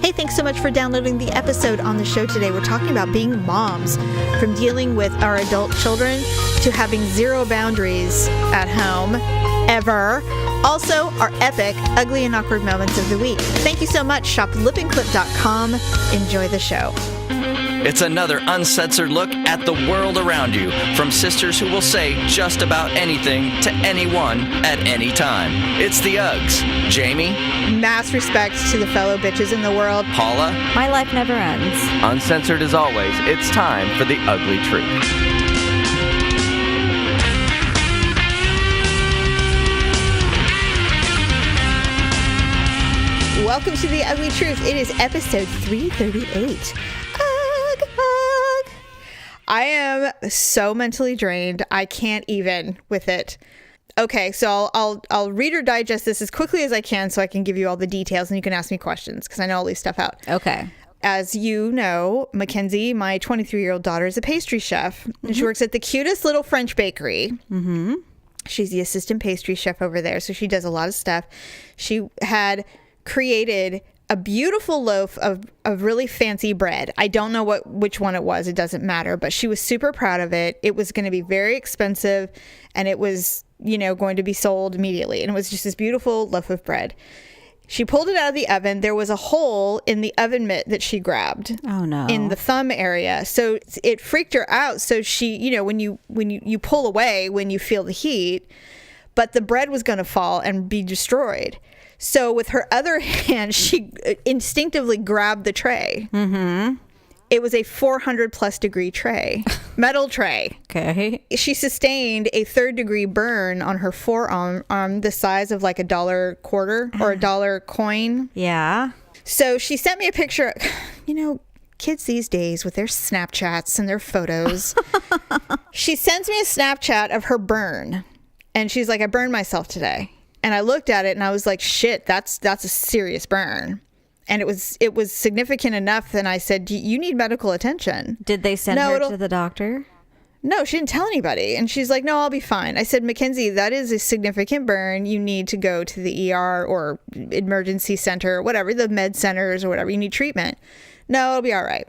Hey, thanks so much for downloading the episode. On the show today, we're talking about being moms, from dealing with our adult children to having zero boundaries at home, ever. Also, our epic Ugly and Awkward Moments of the week. Thank you so much. Shop lipandclip.com. Enjoy the show. It's another uncensored look at the world around you, from sisters who will say just about anything to anyone at any time. It's the Uggs. Jamie. Mass respect to the fellow bitches in the world. Paula. My life never ends. Uncensored as always, it's time for the Ugly Truth. Welcome to the Ugly Truth. It is episode 338. I am so mentally drained. I can't even with it. Okay, so I'll read or digest this as quickly as I can so I can give you all the details and you can ask me questions because I know all these stuff out. Okay. As you know, Mackenzie, my 23-year-old daughter, is a pastry chef. And she works at the cutest little French bakery. Mm-hmm. She's the assistant pastry chef over there, so she does a lot of stuff. She had created a beautiful loaf of really fancy bread. I don't know which one it was. It doesn't matter. But she was super proud of it. It was going to be very expensive, and it was, going to be sold immediately. And it was just this beautiful loaf of bread. She pulled it out of the oven. There was a hole in the oven mitt that she grabbed. Oh no! In the thumb area. So it freaked her out. So she, when you pull away when you feel the heat, but the bread was going to fall and be destroyed. So with her other hand, she instinctively grabbed the tray. Mm-hmm. It was a 400 plus degree tray, metal tray. Okay. She sustained a 3rd degree burn on her forearm, the size of like $1 quarter or $1 coin. Yeah. So she sent me a picture. Kids these days with their Snapchats and their photos. She sends me a Snapchat of her burn. And she's like, I burned myself today. And I looked at it and I was like, shit, that's a serious burn. And it was significant enough. And I said, you need medical attention. Did they send her to the doctor? No, she didn't tell anybody. And she's like, no, I'll be fine. I said, Mackenzie, that is a significant burn. You need to go to the ER or emergency center or whatever, the med centers or whatever. You need treatment. No, it'll be all right.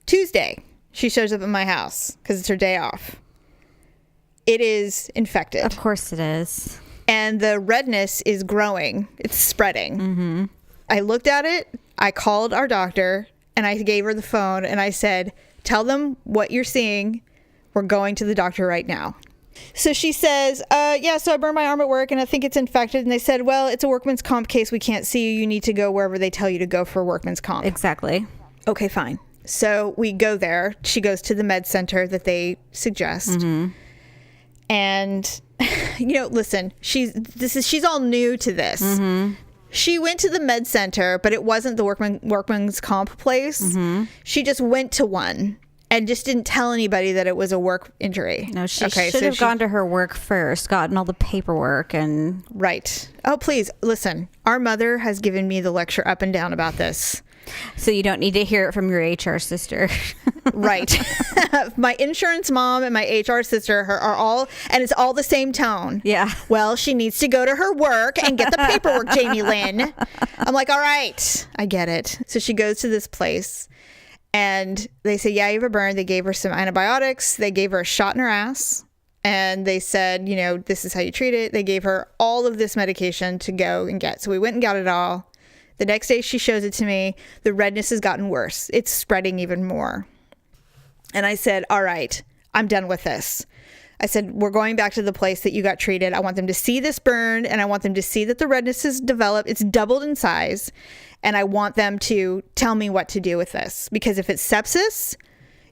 Tuesday, she shows up at my house because it's her day off. It is infected. Of course it is. And the redness is growing. It's spreading. Mm-hmm. I looked at it. I called our doctor and I gave her the phone and I said, tell them what you're seeing. We're going to the doctor right now. So she says, so I burned my arm at work and I think it's infected. And they said, well, it's a workman's comp case. We can't see you. You need to go wherever they tell you to go for workman's comp. Exactly. Okay, fine. So we go there. She goes to the med center that they suggest. Mm-hmm. And listen, she's all new to this. Mm-hmm. She went to the med center, but it wasn't the workman's comp place. Mm-hmm. She just went to one and just didn't tell anybody that it was a work injury. No, she should have gone to her work first, gotten all the paperwork and... Right. Oh, please, listen. Our mother has given me the lecture up and down about this. So you don't need to hear it from your HR sister. Right. My insurance mom and my HR sister are all, and it's all the same tone. Yeah. Well, she needs to go to her work and get the paperwork, Jamie Lynn. I'm like, all right, I get it. So she goes to this place and they say, yeah, you have a burn. They gave her some antibiotics. They gave her a shot in her ass. And they said, this is how you treat it. They gave her all of this medication to go and get. So we went and got it all. The next day she shows it to me. The redness has gotten worse. It's spreading even more. And I said, all right, I'm done with this. I said, we're going back to the place that you got treated. I want them to see this burn and I want them to see that the redness has developed. It's doubled in size. And I want them to tell me what to do with this. Because if it's sepsis,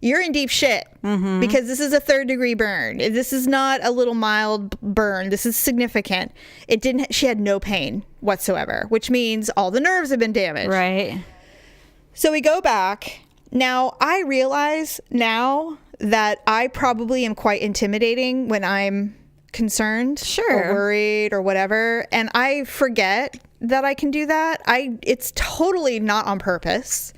you're in deep shit. Mm-hmm. Because this is a 3rd degree burn. This is not a little mild burn. This is significant. She had no pain whatsoever, which means all the nerves have been damaged. Right. So we go back. Now, I realize now that I probably am quite intimidating when I'm concerned or worried or whatever. And I forget that I can do that. It's totally not on purpose.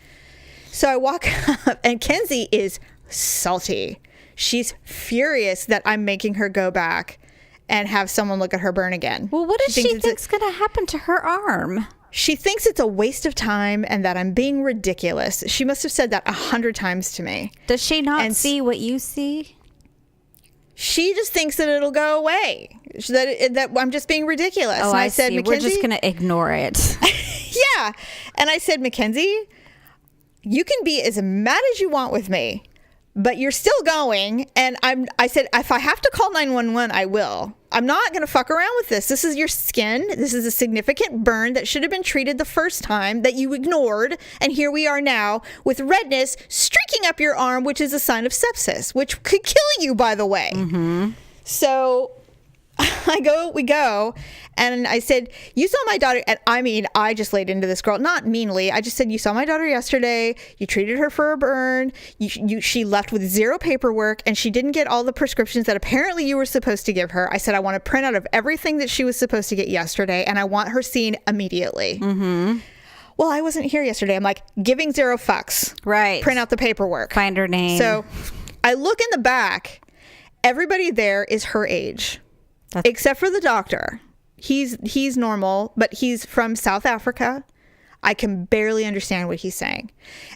So I walk up and Kenzie is salty. She's furious that I'm making her go back and have someone look at her burn again. Well, what does she think's going to happen to her arm? She thinks it's a waste of time and that I'm being ridiculous. She must have said that 100 times to me. Does she not see what you see? She just thinks that it'll go away. That I'm just being ridiculous. Oh, and I said, see. Mackenzie, We're just going to ignore it. yeah. And I said, Mackenzie, you can be as mad as you want with me, but you're still going. And I said, if I have to call 911, I will. I'm not going to fuck around with this. This is your skin. This is a significant burn that should have been treated the first time that you ignored. And here we are now with redness streaking up your arm, which is a sign of sepsis, which could kill you, by the way. Mm-hmm. So we go, and I said, you saw my daughter, and I mean, I just laid into this girl, not meanly. I just said, you saw my daughter yesterday, you treated her for a burn, she left with zero paperwork, and she didn't get all the prescriptions that apparently you were supposed to give her. I said, I want a printout of everything that she was supposed to get yesterday, and I want her seen immediately. Mm-hmm. Well, I wasn't here yesterday. I'm like, giving zero fucks. Right. Print out the paperwork. Find her name. So I look in the back. Everybody there is her age. Except for the doctor. He's normal, but he's from South Africa. I can barely understand what he's saying.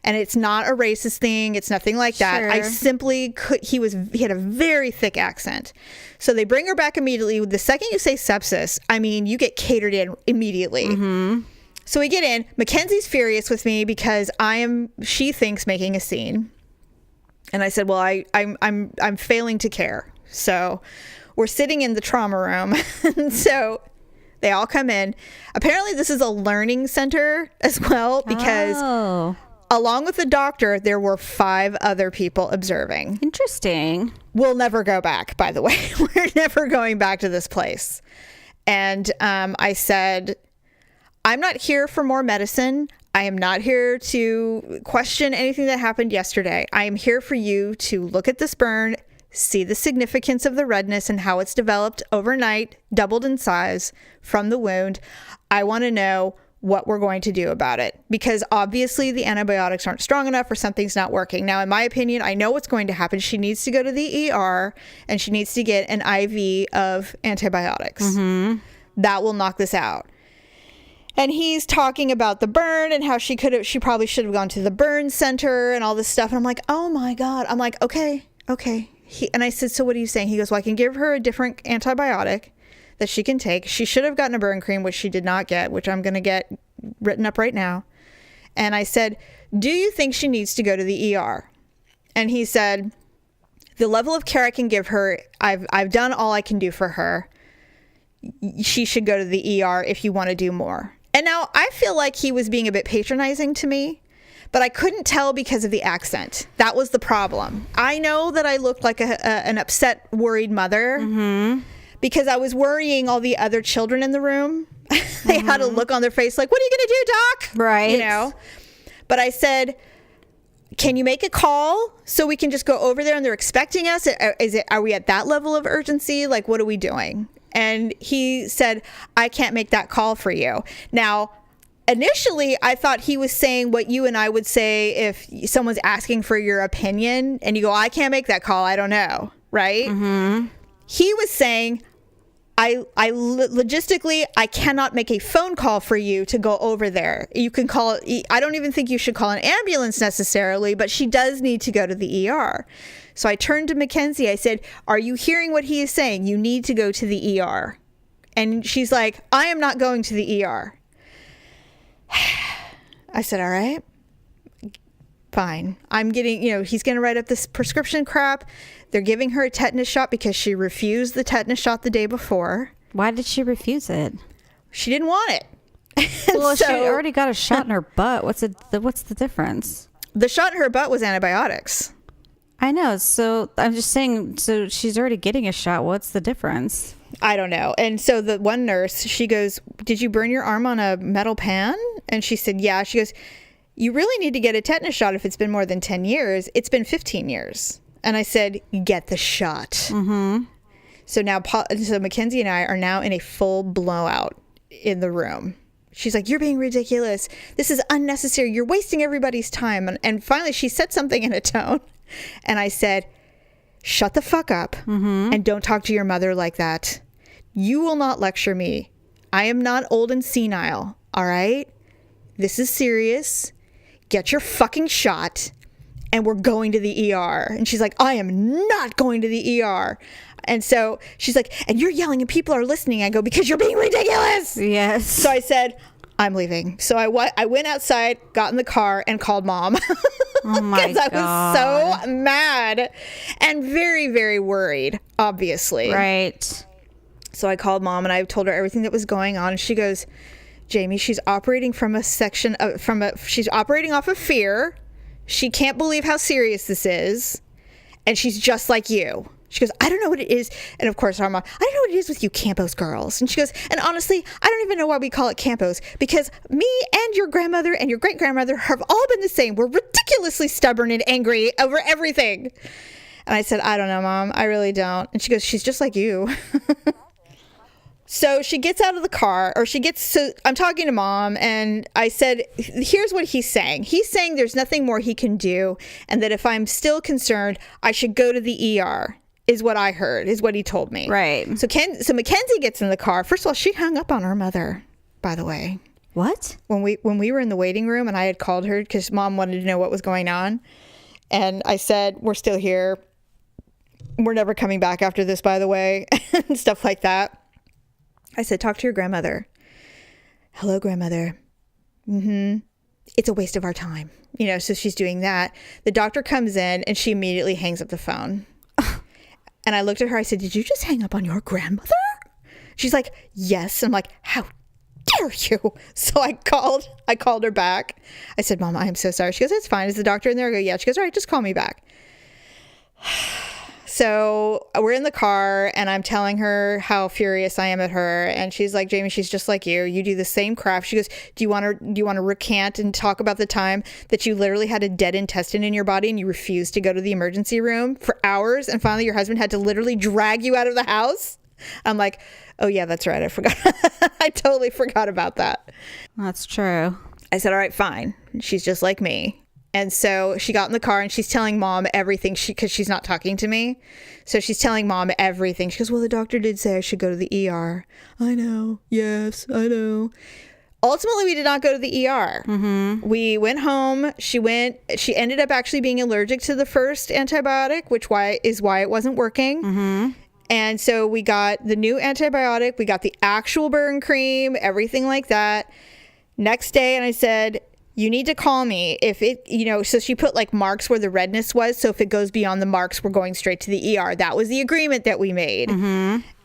And it's not a racist thing. It's nothing like that. Sure. I simply could. He had a very thick accent. So they bring her back immediately. The second you say sepsis, I mean, you get catered in immediately. Mm-hmm. So we get in. Mackenzie's furious with me because she thinks making a scene. And I said, well, I'm failing to care. So we're sitting in the trauma room. And so they all come in. Apparently this is a learning center as well, because along with the doctor, there were 5 other people observing. Interesting. We'll never go back, by the way. We're never going back to this place. And I said, I'm not here for more medicine. I am not here to question anything that happened yesterday. I am here for you to look at this burn, see the significance of the redness and how it's developed overnight, doubled in size from the wound. I want to know what we're going to do about it, because obviously the antibiotics aren't strong enough or something's not working. Now, in my opinion, I know what's going to happen. She needs to go to the ER and she needs to get an IV of antibiotics. Mm-hmm. That will knock this out. And he's talking about the burn and how she probably should have gone to the burn center and all this stuff. And I'm like, oh my God. I'm like, okay. And I said, so what are you saying? He goes, well, I can give her a different antibiotic that she can take. She should have gotten a burn cream, which she did not get, which I'm going to get written up right now. And I said, do you think she needs to go to the ER? And he said, the level of care I can give her, I've done all I can do for her. She should go to the ER if you want to do more. And now I feel like he was being a bit patronizing to me, but I couldn't tell because of the accent. That was the problem. I know that I looked like an upset, worried mother, mm-hmm. because I was worrying all the other children in the room. They mm-hmm. had a look on their face like, what are you going to do, Doc? Right. You know? But I said, can you make a call so we can just go over there and they're expecting us? Are we at that level of urgency? Like, what are we doing? And he said, I can't make that call for you. Now, initially, I thought he was saying what you and I would say if someone's asking for your opinion and you go, I can't make that call. I don't know. Right? Mm-hmm. He was saying, I logistically, I cannot make a phone call for you to go over there. You can call, I don't even think you should call an ambulance necessarily, but she does need to go to the ER. So I turned to Mackenzie. I said, are you hearing what he is saying? You need to go to the ER. And she's like, I am not going to the ER. I said, all right, fine. I'm getting, he's going to write up this prescription crap. They're giving her a tetanus shot because she refused the tetanus shot the day before. Why did she refuse it? She didn't want it. Well, she already got a shot in her butt. What's the difference? The shot in her butt was antibiotics. I know. So I'm just saying, so she's already getting a shot. What's the difference? I don't know. And so the one nurse, she goes, did you burn your arm on a metal pan? And she said, yeah. She goes, you really need to get a tetanus shot if it's been more than 10 years. It's been 15 years. And I said, get the shot. Mm-hmm. So now, so Mackenzie and I are now in a full blowout in the room. She's like, you're being ridiculous. This is unnecessary. You're wasting everybody's time. And finally, she said something in a tone. And I said, shut the fuck up and don't talk to your mother like that. You will not lecture me. I am not old and senile. all right, this is serious. Get your fucking shot. And we're going to the ER. And she's like, I am not going to the ER. And so she's like, and you're yelling and people are listening. I go, because you're being ridiculous. Yes. So I said, I'm leaving. So I went outside, got in the car, and called mom. Oh my God. I was so mad and very, very worried, obviously. Right. So I called mom and I told her everything that was going on. And she goes, Jamie, she's operating from a section of, she's operating off of fear. She can't believe how serious this is. And she's just like you. She goes, I don't know what it is. And of course, our mom, I don't know what it is with you Campos girls. And she goes, and honestly, I don't even know why we call it Campos, because me and your grandmother and your great grandmother have all been the same. We're ridiculously stubborn and angry over everything. And I said, I don't know, Mom. I really don't. And she goes, she's just like you. So she gets out of the car, so I'm talking to Mom, and I said, here's what he's saying. He's saying there's nothing more he can do, and that if I'm still concerned, I should go to the ER, is what I heard, is what he told me. Right. So Mackenzie gets in the car. First of all, she hung up on her mother, by the way. What? When we were in the waiting room, and I had called her because Mom wanted to know what was going on. And I said, we're still here. We're never coming back after this, by the way, and stuff like that. I said, talk to your grandmother. Hello, grandmother. It's a waste of our time. So she's doing that. The doctor comes in and she immediately hangs up the phone. And I looked at her. I said, did you just hang up on your grandmother? She's like, yes. I'm like, how dare you? So I called her back. I said, Mom, I am so sorry. She goes, it's fine. Is the doctor in there? I go, yeah. She goes, all right, just call me back. So we're in the car and I'm telling her how furious I am at her. And she's like, Jamie, she's just like you. You do the same crap. She goes, do you want to recant and talk about the time that you literally had a dead intestine in your body and you refused to go to the emergency room for hours? And finally your husband had to literally drag you out of the house. I'm like, oh yeah, that's right. I forgot. I totally forgot about that. That's true. I said, all right, fine. She's just like me. And so she got in the car and she's telling Mom everything because she's not talking to me. So she's telling Mom everything. She goes, well, the doctor did say I should go to the ER. I know. Yes, I know. Ultimately, we did not go to the ER. We went home. She ended up actually being allergic to the first antibiotic, which is why it wasn't working. And so we got the new antibiotic. We got the actual burn cream, everything like that. Next day, and I said, you need to call me if it, so she put like marks where the redness was. So if it goes beyond the marks, we're going straight to the ER. That was the agreement that we made.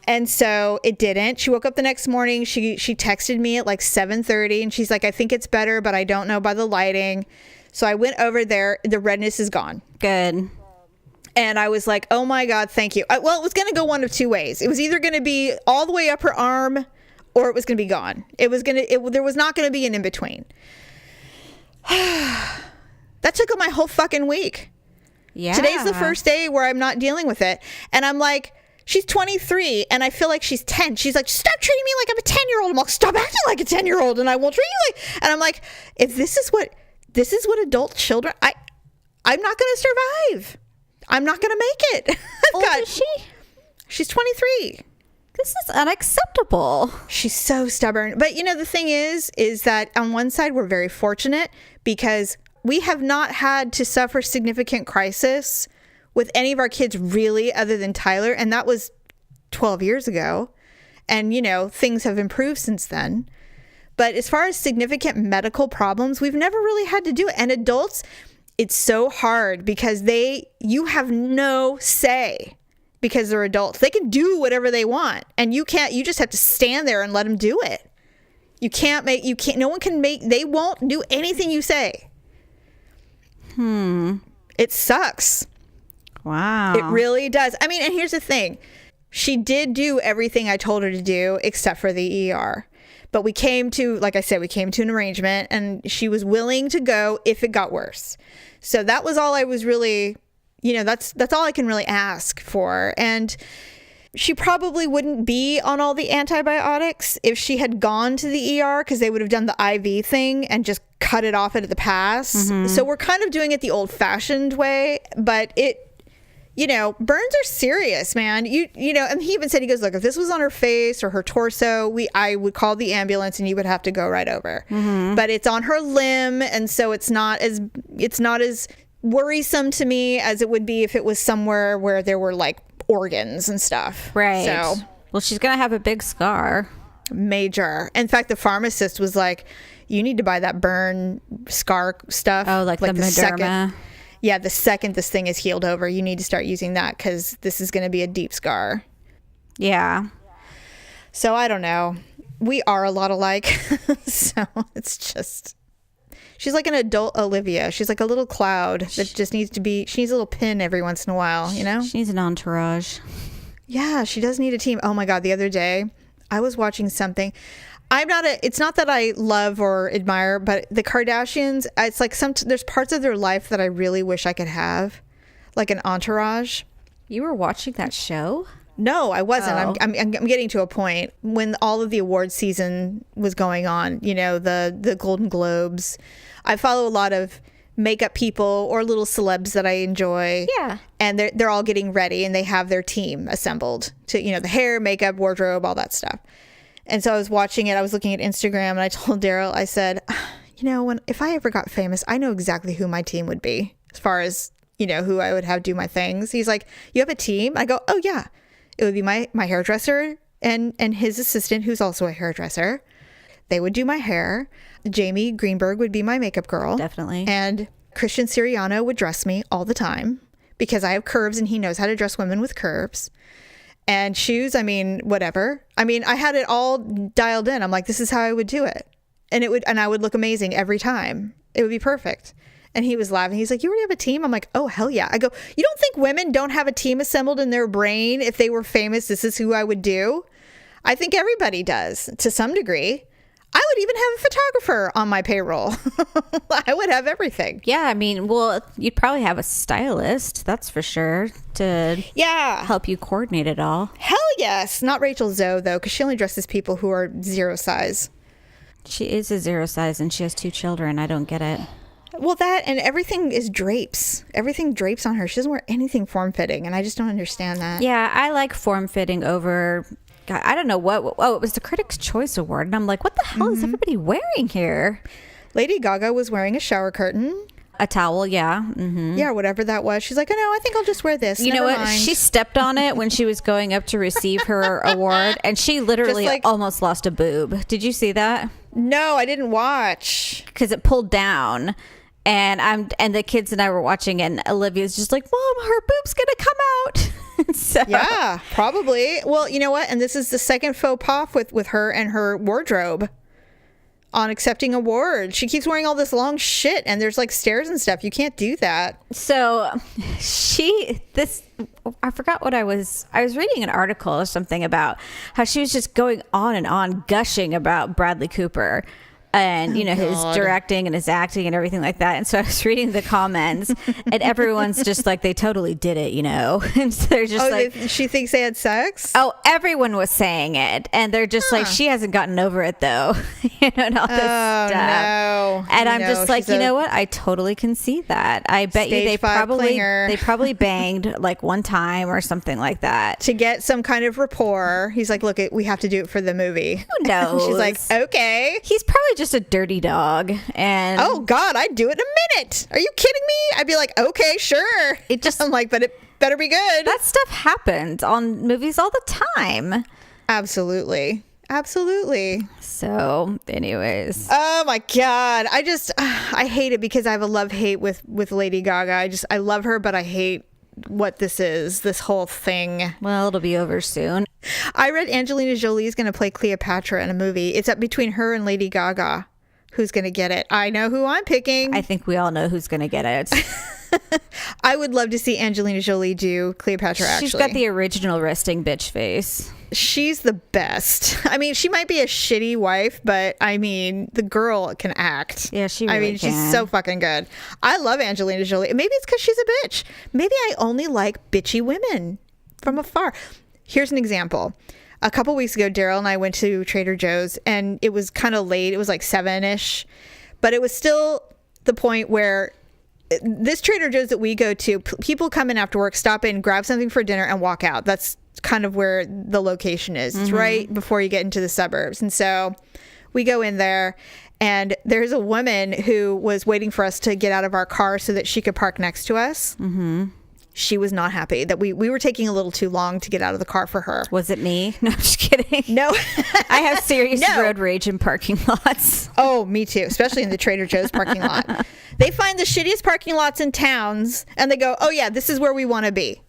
And so it didn't. She woke up the next morning. She texted me at like 7:30 and she's like, I think it's better, but I don't know by the lighting. So I went over there. The redness is gone. Good. And I was like, oh my God, thank you. Well, it was going to go one of two ways. It was either going to be all the way up her arm or it was going to be gone. There was not going to be an in-between. That took up my whole fucking week. Yeah. Today's the first day where I'm not dealing with it. And I'm like, she's 23 and I feel like she's 10. She's like, stop treating me like I'm a 10-year-old. I'm like, stop acting like a 10-year-old and I will treat you like, and I'm like, if this is what adult children, I'm not going to survive. I'm not going to make it. How old is she? She's 23. This is unacceptable. She's so stubborn. But the thing is that on one side, we're very fortunate because we have not had to suffer significant crisis with any of our kids really other than Tyler. And that was 12 years ago. And, things have improved since then. But as far as significant medical problems, we've never really had to do it. And adults, it's so hard because you have no say. Because they're adults. They can do whatever they want. And you just have to stand there and let them do it. They won't do anything you say. It sucks. Wow. It really does. I mean, and here's the thing. She did do everything I told her to do except for the ER. But we came to an arrangement and she was willing to go if it got worse. So that was all I was really... that's all I can really ask for. And she probably wouldn't be on all the antibiotics if she had gone to the ER because they would have done the IV thing and just cut it off at the pass. So we're kind of doing it the old-fashioned way, but you know, burns are serious, man. You know, and he even said, he goes, look, if this was on her face or her torso, I would call the ambulance and you would have to go right over. But it's on her limb, and so it's not as worrisome to me as it would be if it was somewhere where there were like organs and stuff. Right. So, well, she's gonna have a big scar. Major. In fact, the pharmacist was like, you need to buy that burn scar stuff. Oh, like the Mederma. The second this thing is healed over, you need to start using that because this is going to be a deep scar. Yeah. So I don't know. We are a lot alike. So it's just, she's like an adult Olivia. She's like a little cloud that just needs to be, she needs a little pin every once in a while, you know? She needs an entourage. Yeah, she does need a team. Oh my God, the other day I was watching something. It's not that I love or admire, but the Kardashians, it's like there's parts of their life that I really wish I could have, like an entourage. You were watching that show? No, I wasn't. Oh. I'm getting to a point when all of the award season was going on, you know, the Golden Globes. I follow a lot of makeup people or little celebs that I enjoy. Yeah. And they're all getting ready and they have their team assembled to, you know, the hair, makeup, wardrobe, all that stuff. And so I was watching it. I was looking at Instagram and I told Daryl, I said, you know, if I ever got famous, I know exactly who my team would be as far as, you know, who I would have do my things. He's like, you have a team? I go, oh yeah. It would be my hairdresser and his assistant, who's also a hairdresser. They would do my hair. Jamie Greenberg would be my makeup girl. Definitely. And Christian Siriano would dress me all the time because I have curves and he knows how to dress women with curves. And shoes, I mean, whatever. I mean, I had it all dialed in. I'm like, this is how I would do it. And I would look amazing every time. It would be perfect. And he was laughing. He's like, you already have a team? I'm like, oh, hell yeah. I go, you don't think women don't have a team assembled in their brain? If they were famous, this is who I would do. I think everybody does to some degree. I would even have a photographer on my payroll. I would have everything. Yeah, I mean, well, you'd probably have a stylist, that's for sure, to help you coordinate it all. Hell yes. Not Rachel Zoe, though, because she only dresses people who are 0 size. She is a 0 size and she has 2 children. I don't get it. Well, that and everything is drapes. Everything drapes on her. She doesn't wear anything form-fitting, and I just don't understand that. Yeah, I like form-fitting over... God, I don't know what. Oh, it was the Critics' Choice Award, and I'm like, what the hell is everybody wearing here? Lady Gaga was wearing a shower curtain. A towel, yeah. Mm-hmm. Yeah, whatever that was. She's like, oh no, I think I'll just wear this. You know what? Mind. She stepped on it when she was going up to receive her award, and she literally almost lost a boob. Did you see that? No, I didn't watch. Because it pulled down. And the kids and I were watching, and Olivia's just like, Mom, her boob's gonna come out. So. Yeah, probably. Well, you know what? And this is the second faux pas with her and her wardrobe on accepting awards. She keeps wearing all this long shit, and there's like stairs and stuff. You can't do that. So I forgot what I was reading an article or something about how she was just going on and on gushing about Bradley Cooper. And, you know, his directing and his acting and everything like that. And so I was reading the comments and everyone's just like, they totally did it, you know. And so they're just she thinks they had sex? Oh, everyone was saying it. And they're just like, she hasn't gotten over it, though. You know, and all this stuff. No. And I'm just like, you know what? I totally can see that. I bet you they probably banged like one time or something like that. To get some kind of rapport. He's like, look, we have to do it for the movie. Who knows? She's like, okay. He's probably just a dirty dog. And oh God, I'd do it in a minute. Are you kidding me? I'd be like, okay, sure. I'm like, but it better be good. That stuff happens on movies all the time. Absolutely. So anyways, oh my God, I hate it because I have a love-hate with Lady Gaga. I love her, but I hate what this whole thing. Well, it'll be over soon. I read Angelina Jolie is going to play Cleopatra in a movie. It's up between her and Lady Gaga. Who's going to get it? I know who I'm picking. I think we all know who's going to get it. I would love to see Angelina Jolie do Cleopatra, actually. She's got the original resting bitch face. She's the best. I mean, she might be a shitty wife, but I mean, the girl can act. Yeah, she really can. She's so fucking good. I love Angelina Jolie. Maybe it's because she's a bitch. Maybe I only like bitchy women from afar. Here's an example. A couple weeks ago, Daryl and I went to Trader Joe's, and it was kind of late. It was like 7-ish, but it was still the point where this Trader Joe's that we go to, people come in after work, stop in, grab something for dinner, and walk out. That's kind of where the location is. It's right before you get into the suburbs. And so we go in there, and there's a woman who was waiting for us to get out of our car so that she could park next to us. She was not happy that we were taking a little too long to get out of the car for her. Was it me? No, I'm just kidding. No. I have serious road rage in parking lots. Oh, me too, especially in the Trader Joe's parking lot. They find the shittiest parking lots in towns, and they go, oh yeah, this is where we want to be.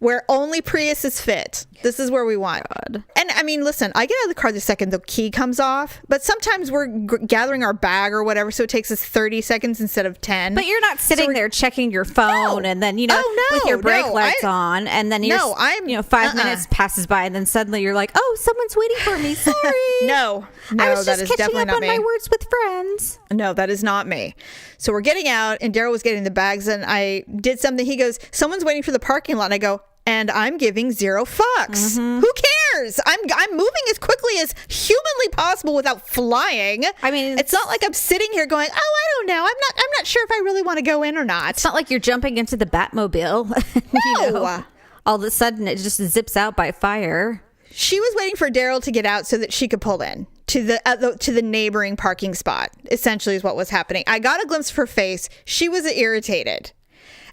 Where only Priuses fit. This is where we want. God. And I mean, listen, I get out of the car the second the key comes off, but sometimes we're gathering our bag or whatever, so it takes us 30 seconds instead of 10. But you're not sitting there checking your phone and then, with your brake lights on, and then 5 minutes passes by, and then suddenly you're like, oh, someone's waiting for me. Sorry. No, I was that just is catching definitely up not on me. my words with friends. No, that is not me. So we're getting out, and Daryl was getting the bags, and I did something. He goes, someone's waiting for the parking lot. And I go, and I'm giving 0 fucks. Who cares? I'm moving as quickly as humanly possible without flying. I mean, it's not like I'm sitting here going, oh, I don't know. I'm not sure if I really want to go in or not. It's not like you're jumping into the Batmobile. No. All of a sudden, it just zips out by fire. She was waiting for Daryl to get out so that she could pull in to the neighboring parking spot, essentially is what was happening. I got a glimpse of her face. She was irritated.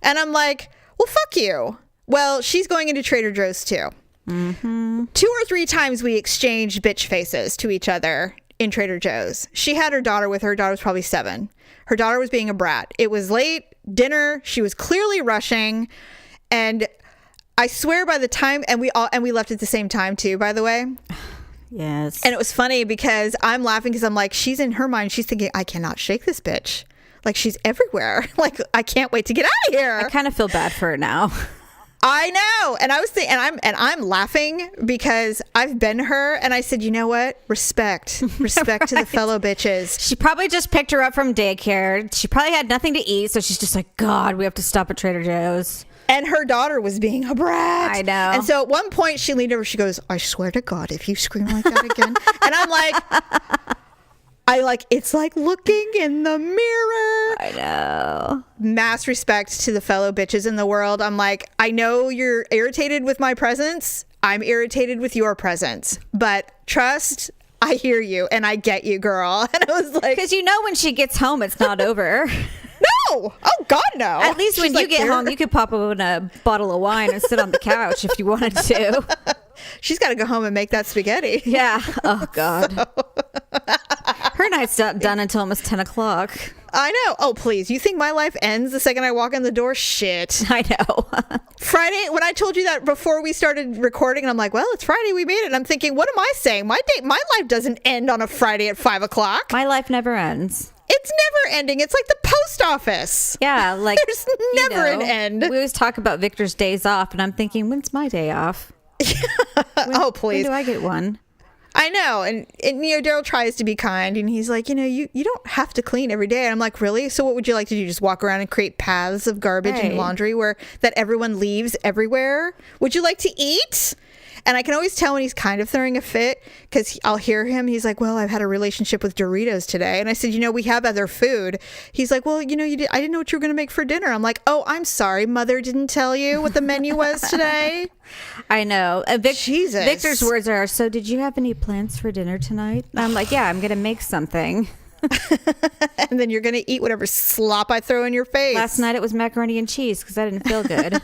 And I'm like, well, fuck you. Well, she's going into Trader Joe's too. 2 or 3 times we exchanged bitch faces to each other in Trader Joe's. She had her daughter with her. Her daughter was probably 7. Her daughter was being a brat. It was late, dinner. She was clearly rushing. And I swear by the time, and we left at the same time too, by the way. Yes. And it was funny because I'm laughing because I'm like, she's in her mind, she's thinking, I cannot shake this bitch. Like, she's everywhere. Like, I can't wait to get out of here. I kind of feel bad for her now. I know. And I was thinking, and I'm laughing because I've been her, and I said, you know what? Respect to the fellow bitches. She probably just picked her up from daycare. She probably had nothing to eat, so she's just like, God, we have to stop at Trader Joe's. And her daughter was being a brat. I know. And so at one point she leaned over, she goes, I swear to God, if you scream like that again. And I'm like, it's like looking in the mirror. I know. Mass respect to the fellow bitches in the world. I'm like, I know you're irritated with my presence. I'm irritated with your presence. But trust, I hear you and I get you, girl. And I was like, because when she gets home, it's not over. No. Oh, God, no. At least when you get home, you could pop open a bottle of wine and sit on the couch if you wanted to. She's got to go home and make that spaghetti. Yeah. Oh, God. Her night's not done until almost 10 o'clock. I know. Oh, please. You think my life ends the second I walk in the door? Shit. I know. Friday, when I told you that before we started recording, and I'm like, well, it's Friday. We made it. And I'm thinking, what am I saying? My life doesn't end on a Friday at 5 o'clock. My life never ends. It's never ending. It's like the post office. Yeah, like there's never an end. We always talk about Victor's days off, and I'm thinking, when's my day off? Oh, please. When do I get one? I know. And Daryl tries to be kind, and he's like, you don't have to clean every day. And I'm like, really? So what would you like to do? Just walk around and create paths of garbage and laundry that everyone leaves everywhere? Would you like to eat? And I can always tell when he's kind of throwing a fit because I'll hear him. He's like, well, I've had a relationship with Doritos today. And I said, we have other food. He's like, well, I didn't know what you were going to make for dinner. I'm like, oh, I'm sorry. Mother didn't tell you what the menu was today. I know. Jesus. Victor's words are, so did you have any plans for dinner tonight? And I'm like, yeah, I'm going to make something. And then you're going to eat whatever slop I throw in your face. Last night it was macaroni and cheese because I didn't feel good.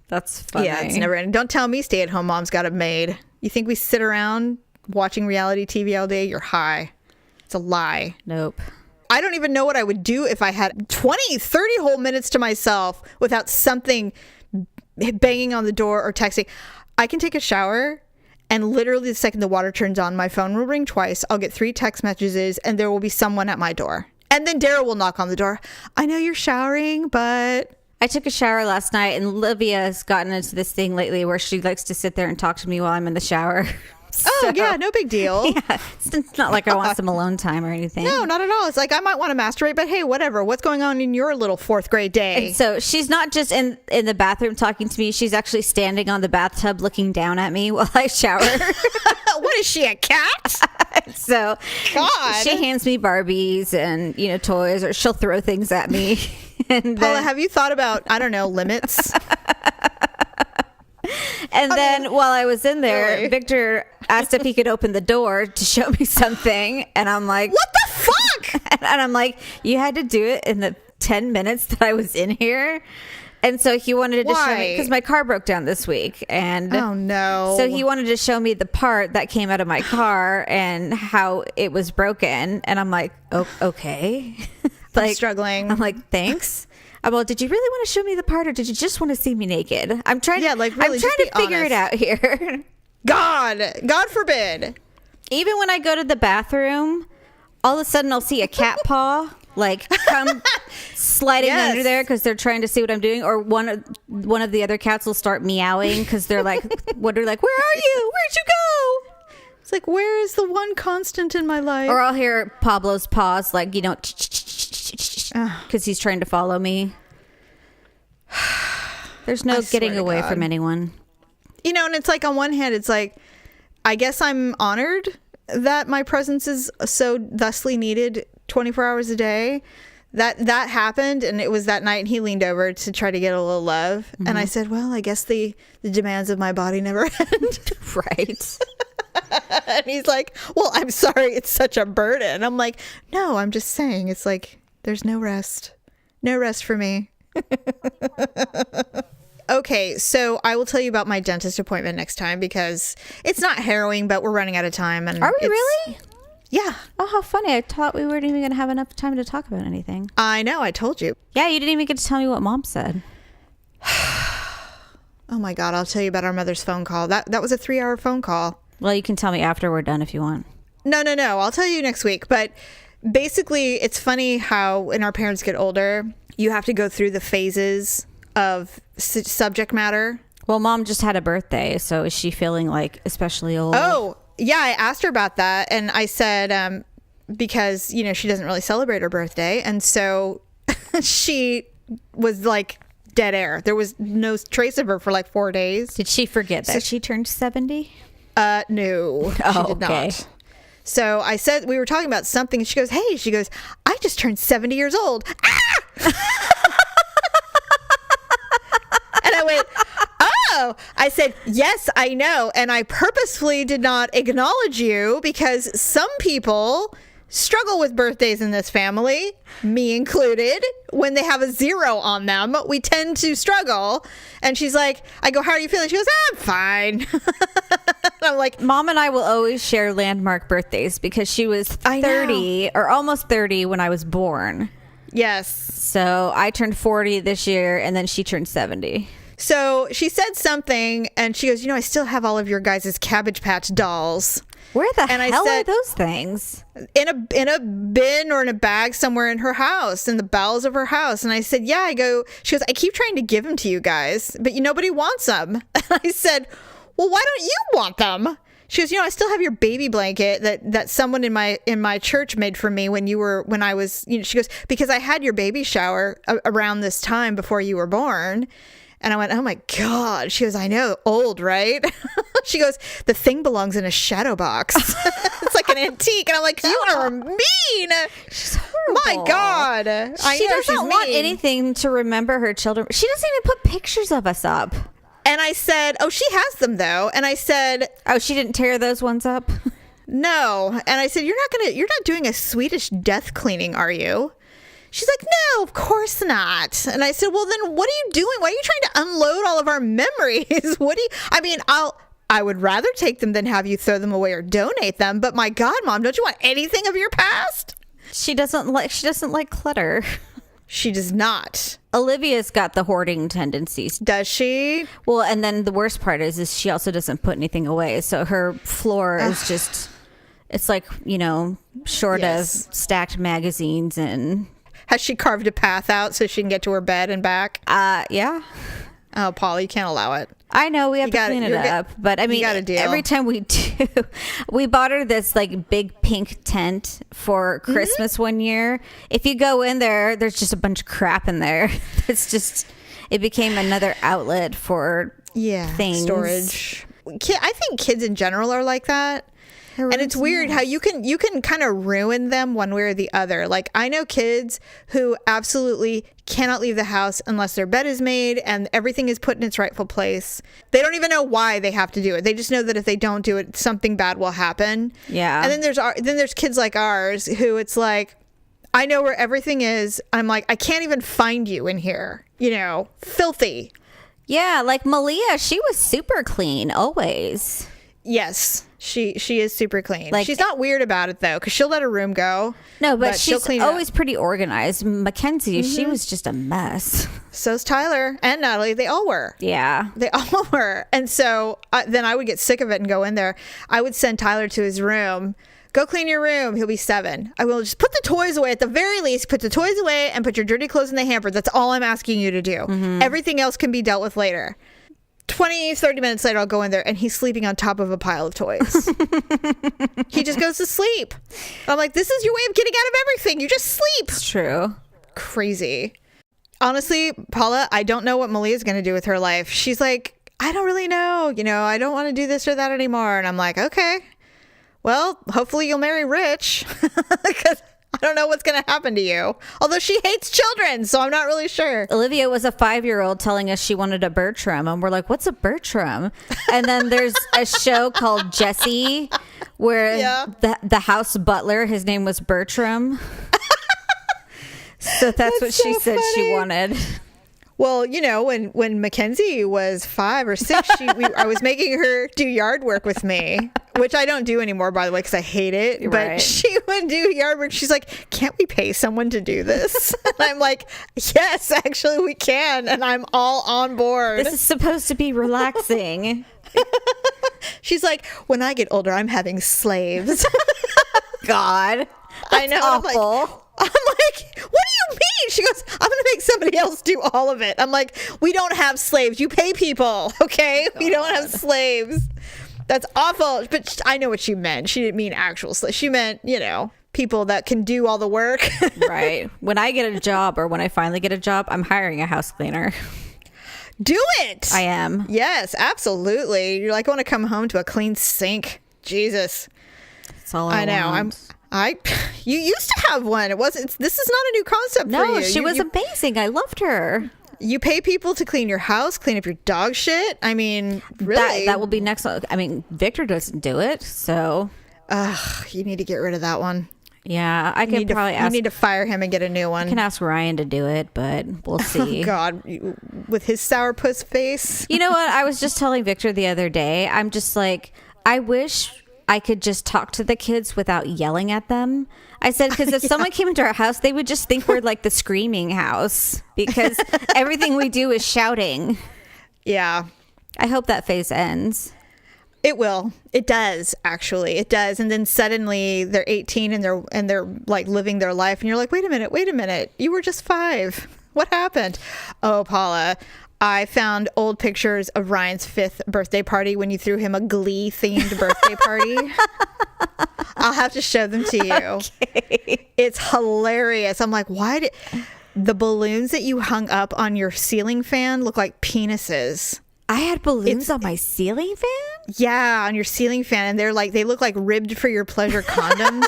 That's funny. Yeah, it's never ending. Don't tell me stay-at-home moms got it made. You think we sit around watching reality TV all day? You're high. It's a lie. Nope. I don't even know what I would do if I had 20, 30 whole minutes to myself without something banging on the door or texting. I can take a shower, and literally the second the water turns on, my phone will ring twice. I'll get 3 text messages, and there will be someone at my door. And then Daryl will knock on the door. I know you're showering, but... I took a shower last night, and Livia's gotten into this thing lately where she likes to sit there and talk to me while I'm in the shower. Oh, yeah, no big deal. Yeah, it's not like I want some alone time or anything. No, not at all. It's like I might want to masturbate, but hey, whatever. What's going on in your little 4th grade day? And so she's not just in the bathroom talking to me. She's actually standing on the bathtub looking down at me while I shower. What is she, a cat? So God. she hands me Barbies and, toys, or she'll throw things at me. And Paula, have you thought about, I don't know, limits? And then while I was in there, really? Victor asked if he could open the door to show me something. And I'm like, What the fuck? And I'm like, you had to do it in the 10 minutes that I was in here. And so he wanted to show me, because my car broke down this week. And oh, no. So he wanted to show me the part that came out of my car and how it was broken. And I'm like, oh, okay. I'm struggling. I'm like, thanks. Well, did you really want to show me the part, or did you just want to see me naked? I'm trying. Yeah, like, really, I'm trying to figure it out here. God forbid. Even when I go to the bathroom, all of a sudden I'll see a cat paw like come sliding under there because they're trying to see what I'm doing, or one of the other cats will start meowing because they're like, where are you? Where'd you go? It's like, where is the one constant in my life? Or I'll hear Pablo's paws, like, because he's trying to follow me. There's no getting away from anyone. And it's like, on one hand, it's like, I guess I'm honored that my presence is so thusly needed 24 hours a day. That happened, and it was that night, and he leaned over to try to get a little love. Mm-hmm. And I said, well, I guess the demands of my body never end. Right. And he's like, well, I'm sorry, it's such a burden. I'm like, no, I'm just saying, it's like, there's no rest for me. Okay, so I will tell you about my dentist appointment next time, because it's not harrowing, but we're running out of time. And are we really? Yeah. Oh, how funny. I thought we weren't even going to have enough time to talk about anything. I know, I told you. Yeah, you didn't even get to tell me what Mom said. Oh my God, I'll tell you about our mother's phone call. That was a 3-hour phone call. Well, you can tell me after we're done if you want. No, I'll tell you next week. But basically, it's funny how when our parents get older, you have to go through the phases of subject matter. Well, Mom just had a birthday, so is she feeling like especially old? Oh, yeah, I asked her about that, and I said, because, she doesn't really celebrate her birthday, and so she was like dead air. There was no trace of her for like 4 days. Did she forget that she turned 70? No, she did not. So I said, we were talking about something, and she goes, I just turned 70 years old. Ah! And I went, oh, I said, yes, I know. And I purposefully did not acknowledge you, because some people struggle with birthdays in this family, me included. When they have a 0 on them, we tend to struggle. And she's like, I go, how are you feeling? She goes, I'm fine. I'm like, Mom and I will always share landmark birthdays, because she was 30 or almost 30 when I was born. Yes. So I turned 40 this year, and then she turned 70. So she said something, and she goes, I still have all of your guys' Cabbage Patch dolls. Where the hell are those things? In a bin or in a bag somewhere in her house, in the bowels of her house. And I said, yeah. She goes, I keep trying to give them to you guys, but nobody wants them. And I said, well, why don't you want them? She goes, I still have your baby blanket that someone in my church made for me when I was, she goes, because I had your baby shower around this time before you were born. And I went, oh my God. She goes, I know, old, right? She goes, the thing belongs in a shadow box. It's like an antique. And I'm like, you are mean. She's horrible. My God. She doesn't want anything to remember her children. She doesn't even put pictures of us up. And I said, oh, she has them though. And I said, oh, she didn't tear those ones up? No. And I said, you're not doing a Swedish death cleaning, are you? She's like, no, of course not. And I said, well, then what are you doing? Why are you trying to unload all of our memories? I would rather take them than have you throw them away or donate them. But my God, Mom, don't you want anything of your past? She doesn't like clutter. She does not. Olivia's got the hoarding tendencies. Does she? Well, and then the worst part is she also doesn't put anything away. So her floor is just, it's like, short of stacked magazines. And has she carved a path out so she can get to her bed and back? Yeah. Oh, Paul, you can't allow it. I know we have to clean it up, but I mean, every time we do, we bought her this like big pink tent for Christmas one year. If you go in there, there's just a bunch of crap in there. It became another outlet for things. Storage. I think kids in general are like that. And it's weird how you can kind of ruin them one way or the other. Like, I know kids who absolutely cannot leave the house unless their bed is made and everything is put in its rightful place. They don't even know why they have to do it. They just know that if they don't do it, something bad will happen. Yeah. And then there's kids like ours who it's like, I know where everything is. I'm like, I can't even find you in here. Filthy. Yeah, like Malia, she was super clean always. Yes, she is super clean. Like, she's not weird about it though, because she'll let her room go. No, but she'll she's clean it always up. pretty organized. Mackenzie, she was just a mess. So's Tyler and Natalie. They all were. Yeah. They all were. And so then I would get sick of it and go in there. I would send Tyler to his room. Go clean your room. He'll be 7. I will just put the toys away. At the very least, put the toys away and put your dirty clothes in the hamper. That's all I'm asking you to do. Everything else can be dealt with later. 20, 30 minutes later, I'll go in there and he's sleeping on top of a pile of toys. He just goes to sleep. I'm like, this is your way of getting out of everything. You just sleep. It's true. Crazy. Honestly, Paula, I don't know what Malia's going to do with her life. She's like, I don't really know. I don't want to do this or that anymore. And I'm like, okay. Well, hopefully you'll marry rich because I don't know what's going to happen to you. Although she hates children, so I'm not really sure. Olivia was a 5-year-old telling us she wanted a Bertram, and we're like, what's a Bertram? And then there's a show called Jessie where the house butler, his name was Bertram. So that's what she said she wanted. Well, when Mackenzie was 5 or 6, I was making her do yard work with me, which I don't do anymore, by the way, because I hate it. But Right. she would do yard work. She's like, can't we pay someone to do this? And I'm like, yes, actually we can. And I'm all on board. This is supposed to be relaxing. She's like, when I get older, I'm having slaves. God. I know. Awful. I'm like, what do you mean? She goes, I'm going to make somebody else do all of it. I'm like, we don't have slaves. You pay people, okay? We don't have slaves. That's awful. But I know what she meant. She didn't mean actual slaves. She meant, people that can do all the work. Right. When I get a job or when I finally get a job, I'm hiring a house cleaner. Do it. I am. Yes, absolutely. You're like, I want to come home to a clean sink. Jesus. That's all I know. want. You used to have one. This is not a new concept for you. No, she was amazing. I loved her. You pay people to clean your house, clean up your dog shit. I mean, really. That will be next. I mean, Victor doesn't do it, so. You need to get rid of that one. Yeah, I can probably ask. You need to fire him and get a new one. I can ask Ryan to do it, but we'll see. Oh, God, with his sourpuss face. You know what? I was just telling Victor the other day. I'm just like, I wish I could just talk to the kids without yelling at them. I said, because if someone came into our house, they would just think we're like the screaming house because everything we do is shouting. Yeah. I hope that phase ends. It will. It does, actually. It does. And then suddenly they're 18 and they're like living their life. And you're like, wait a minute. You were just 5. What happened? Oh, Paula, I found old pictures of Ryan's 5th birthday party when you threw him a Glee themed birthday party. I'll have to show them to you. Okay. It's hilarious. I'm like, why did the balloons that you hung up on your ceiling fan look like penises? I had balloons on my ceiling fan? Yeah, on your ceiling fan. And they look like ribbed for your pleasure condoms.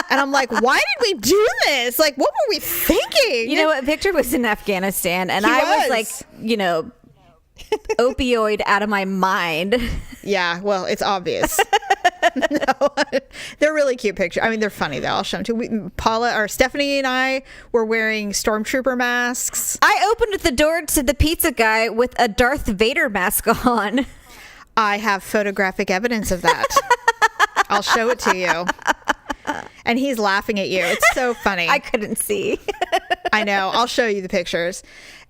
And I'm like, why did we do this? Like, what were we thinking? You know what? Victor was in Afghanistan and I was like, opioid out of my mind. Yeah, well, it's obvious. No, they're really cute pictures. I mean, they're funny though. I'll show them to you. Stephanie and I were wearing stormtrooper masks. I opened the door to the pizza guy with a Darth Vader mask on. I have photographic evidence of that. I'll show it to you. And he's laughing at you. It's so funny. I couldn't see. I know. I'll show you the pictures.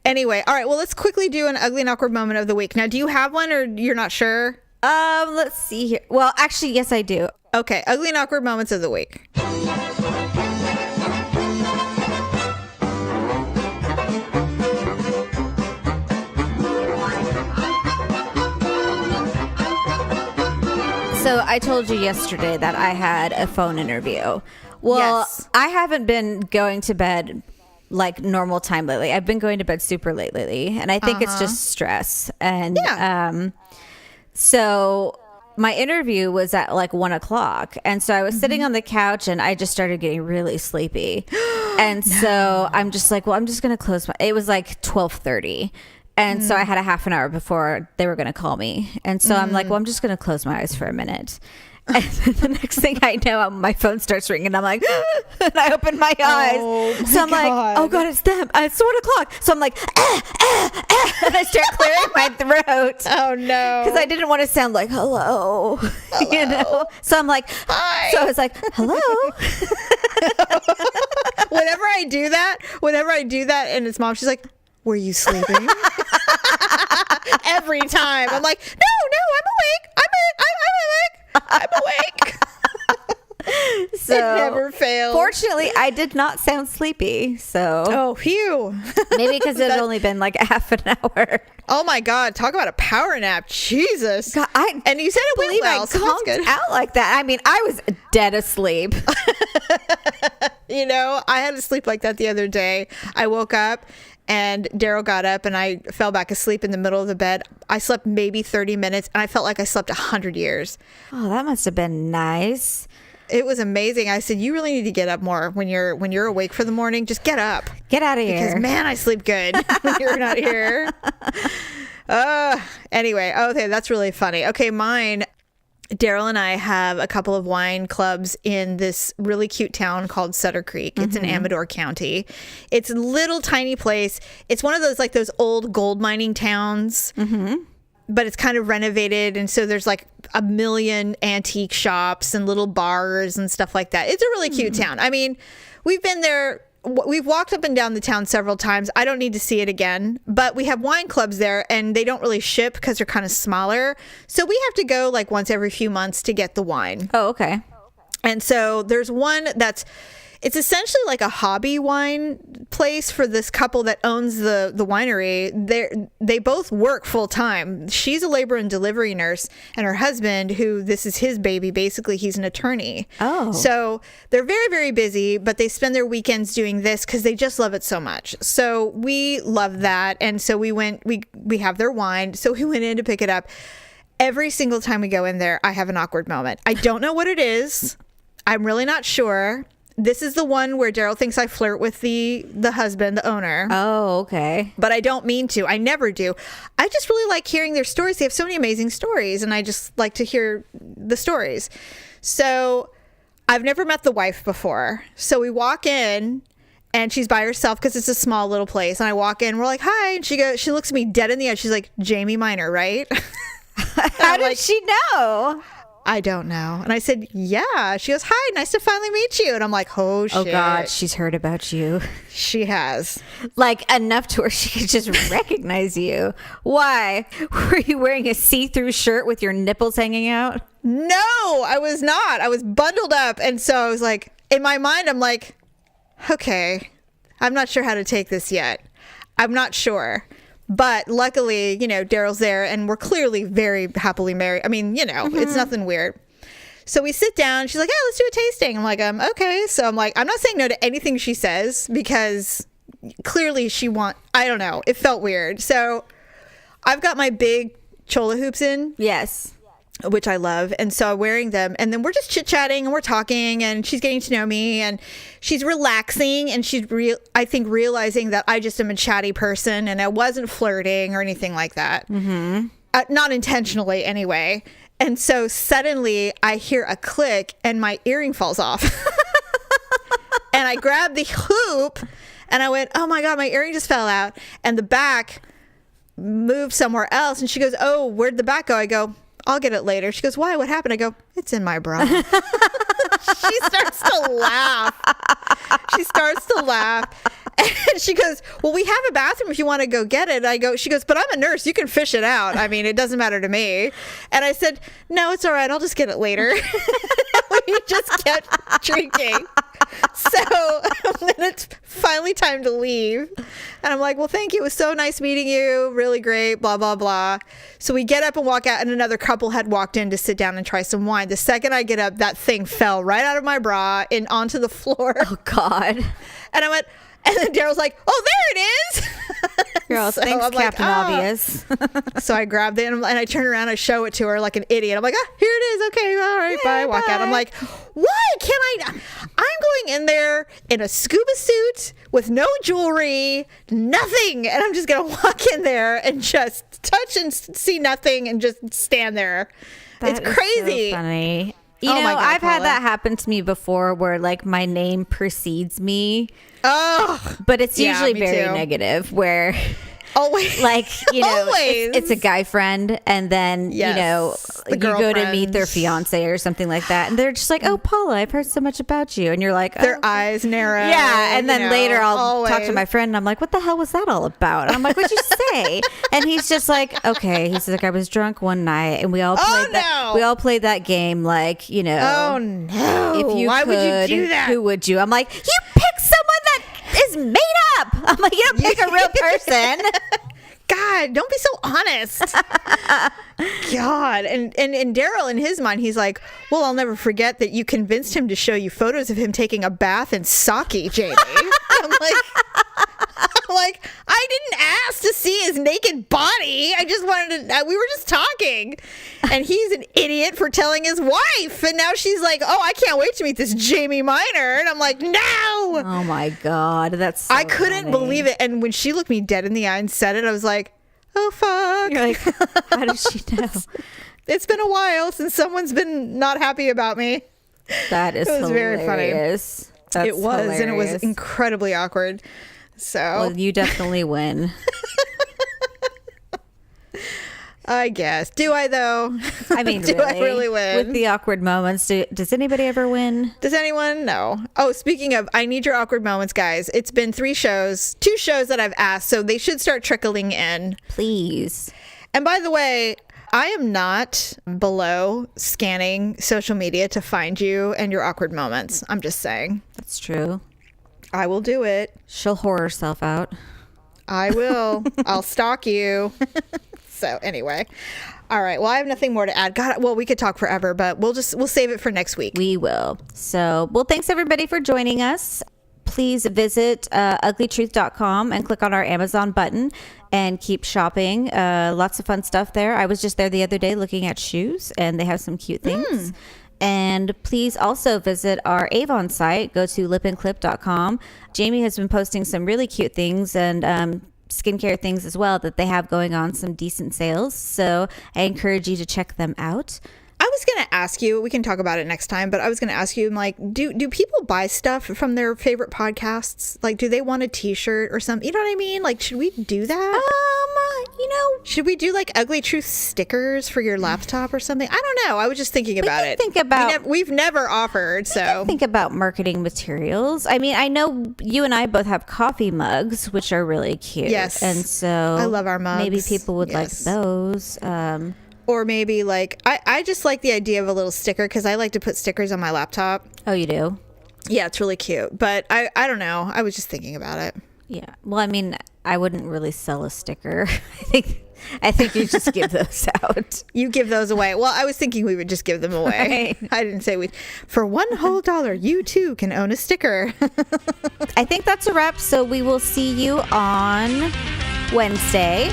Anyway, all right. Well, let's quickly do an ugly and awkward moment of the week. Now, do you have one or you're not sure? Let's see here. Well, actually, yes, I do. Okay. Ugly and awkward moments of the week. So I told you yesterday that I had a phone interview. Well, Yes. I haven't been going to bed like normal time lately. I've been going to bed super late lately, and I think it's just stress. And Yeah. so my interview was at like 1:00. And so I was sitting on the couch and I just started getting really sleepy. And so I'm just like, well, I'm just going to close it was like 12:30. And so I had a half an hour before they were going to call me. And so I'm like, well, I'm just going to close my eyes for a minute. And the next thing I know, my phone starts ringing. I'm like, and I open my eyes. So I'm like, oh God, it's them. It's 1:00. So I'm like, and I start clearing my throat. Oh no. Because I didn't want to sound like, hello. You know? So I'm like, hi. So I was like, hello. Whenever I do that, and it's mom, she's like, were you sleeping? Every time. I'm like, no, I'm awake. So it never fails. Fortunately, I did not sound sleepy. So oh, phew. Maybe because it had only been like half an hour. Oh my God! Talk about a power nap, Jesus! God, and you said it went well, so that's good. Out like that. I mean, I was dead asleep. You know, I had to sleep like that the other day. I woke up. And Daryl got up and I fell back asleep in the middle of the bed. I slept maybe 30 minutes and I felt like I slept 100 years. Oh, that must have been nice. It was amazing. I said, you really need to get up more when you're awake for the morning. Just get up. Get out of here. Because man, I sleep good when you're not here. Anyway, okay, that's really funny. Okay, mine. Daryl and I have a couple of wine clubs in this really cute town called Sutter Creek. It's in Amador County. It's a little tiny place. It's one of those like those old gold mining towns, but it's kind of renovated. And so there's like a million antique shops and little bars and stuff like that. It's a really cute town. I mean, we've been there. We've walked up and down the town several times. I don't need to see it again, but we have wine clubs there and they don't really ship because they're kind of smaller. So we have to go like once every few months to get the wine. Oh, okay. And so there's one it's essentially like a hobby wine place for this couple that owns the winery. They both work full time. She's a labor and delivery nurse, and her husband, who this is his baby, basically he's an attorney. Oh. So they're very, very busy, but they spend their weekends doing this because they just love it so much. So we love that. And so we have their wine. So we went in to pick it up. Every single time we go in there, I have an awkward moment. I don't know what it is. I'm really not sure. This is the one where Daryl thinks I flirt with the husband, the owner. Oh, okay. But I don't mean to. I never do. I just really like hearing their stories. They have so many amazing stories, and I just like to hear the stories. So I've never met the wife before. So we walk in, and she's by herself because it's a small little place. And I walk in, we're like, hi. And she looks at me dead in the eyes. She's like, Jamie Minor, right? How did she know? I don't know. And I said, yeah. She goes, hi, nice to finally meet you. And I'm like, oh, shit. Oh, God, she's heard about you. She has. Like, enough to where she could just recognize you. Why? Were you wearing a see-through shirt with your nipples hanging out? No, I was not. I was bundled up. And so I was like, in my mind, I'm like, okay, I'm not sure how to take this yet. I'm not sure. But luckily, you know, Daryl's there and we're clearly very happily married. I mean, you know, it's nothing weird. So we sit down. She's like, yeah, let's do a tasting. I'm like, okay. So I'm like, I'm not saying no to anything she says because clearly I don't know. It felt weird. So I've got my big chola hoops in. Yes. Which I love. And so I'm wearing them. And then we're just chit-chatting and we're talking and she's getting to know me and she's relaxing and she's I think realizing that I just am a chatty person and I wasn't flirting or anything like that. Not intentionally anyway. And so suddenly I hear a click and my earring falls off. And I grabbed the hoop and I went, oh my God, my earring just fell out. And the back moved somewhere else. And she goes, oh, where'd the back go? I go, I'll get it later. She goes, why? What happened? I go, it's in my bra. She starts to laugh. And she goes, well, we have a bathroom if you want to go get it. She goes, but I'm a nurse. You can fish it out. I mean, it doesn't matter to me. And I said, no, it's all right. I'll just get it later. We just kept drinking. So then it's finally time to leave. And I'm like, well, thank you. It was so nice meeting you. Really great. Blah, blah, blah. So we get up and walk out and another couple had walked in to sit down and try some wine. The second I get up, that thing fell right out of my bra and onto the floor. Oh, God. And I went, and then Daryl's like, oh, there it is. You're all, So thanks, I'm like, Captain Obvious. So I grabbed it and I turn around and I show it to her like an idiot. I'm like, here it is. Okay, all right, bye. Walk out. I'm like, why can't I'm going in there in a scuba suit with no jewelry, nothing. And I'm just going to walk in there and just touch and see nothing and just stand there. It's crazy. So funny. You Oh know, my God, I've had Paula. that happen to me before where like my name precedes me, Oh, but it's Yeah, usually me very too. negative where always. like, you know, Always. it's a guy friend and then, Yes, you know, the you go to meet their girlfriends. fiance or something like that. And they're just like, oh, Paula, I've heard so much about you. And you're like, oh, Their eyes narrow. yeah, and then you know, later I'll talk to always. my friend and I'm like, what the hell was that all about? And I'm like, what'd you say? And he's just like, okay. He's like, I was drunk one night and we all played no. we all played that game like, you know. Oh no! If you Why could, would you do that? Who would you? I'm like, you pick someone that is made up. I'm like, you don't pick a real person. God, don't be so honest. God, and Daryl in his mind, he's like, well, I'll never forget that you convinced him to show you photos of him taking a bath in sake, Jamie. I'm like, I didn't ask to see his naked body. I just wanted to. We were just talking, and he's an idiot for telling his wife. And now she's like, oh, I can't wait to meet this Jamie Minor. And I'm like, no. Oh my God, that's so I couldn't funny. believe it. And when she looked me dead in the eye and said it, I was like, oh, fuck. You're like, how did she know? It's been a while since someone's been not happy about me. That is It was very funny. hilarious. That's It was, and it was hilarious. incredibly awkward. So Well, you definitely win. I guess. Do I, though? I mean, Do I really win? With the awkward moments, does anybody ever win? Does anyone? No. Oh, speaking of, I need your awkward moments, guys. It's been 2 shows that I've asked, so they should start trickling in. Please. And by the way, I am not below scanning social media to find you and your awkward moments. I'm just saying. That's true. I will do it. She'll whore herself out. I will. I'll stalk you. So anyway. All right. Well, I have nothing more to add. God, well, we could talk forever, but we'll save it for next week. We will. So, well, thanks everybody for joining us. Please visit uglytruth.com and click on our Amazon button and keep shopping. Lots of fun stuff there. I was just there the other day looking at shoes and they have some cute things. And please also visit our Avon site. Go to lipandclip.com. Jamie has been posting some really cute things and skincare things as well that they have going on, some decent sales. So I encourage you to check them out. I was going to ask you, we can talk about it next time, but I was going to ask you, like, do people buy stuff from their favorite podcasts? Like, do they want a t-shirt or something? You know what I mean? Like, should we do that? You know, Should we do like Ugly Truth stickers for your laptop or something? I don't know. I was just thinking about can it. think about- we've never offered, so think about marketing materials. I mean, I know you and I both have coffee mugs, which are really cute. Yes. And so I love our mugs. Maybe people would Yes. like those. or maybe like I just like the idea of a little sticker because I like to put stickers on my laptop. Oh, you do? Yeah, it's really cute. But I don't know. I was just thinking about it. Yeah. Well, I mean, I wouldn't really sell a sticker. I think you just give those out. You give those away. Well, I was thinking we would just give them away. Right. I didn't say we. For $1 whole, you too can own a sticker. I think that's a wrap. So we will see you on Wednesday.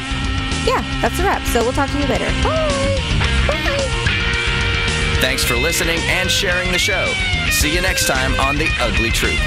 Yeah, that's a wrap. So we'll talk to you later. Bye. Bye. Thanks for listening and sharing the show. See you next time on The Ugly Truth.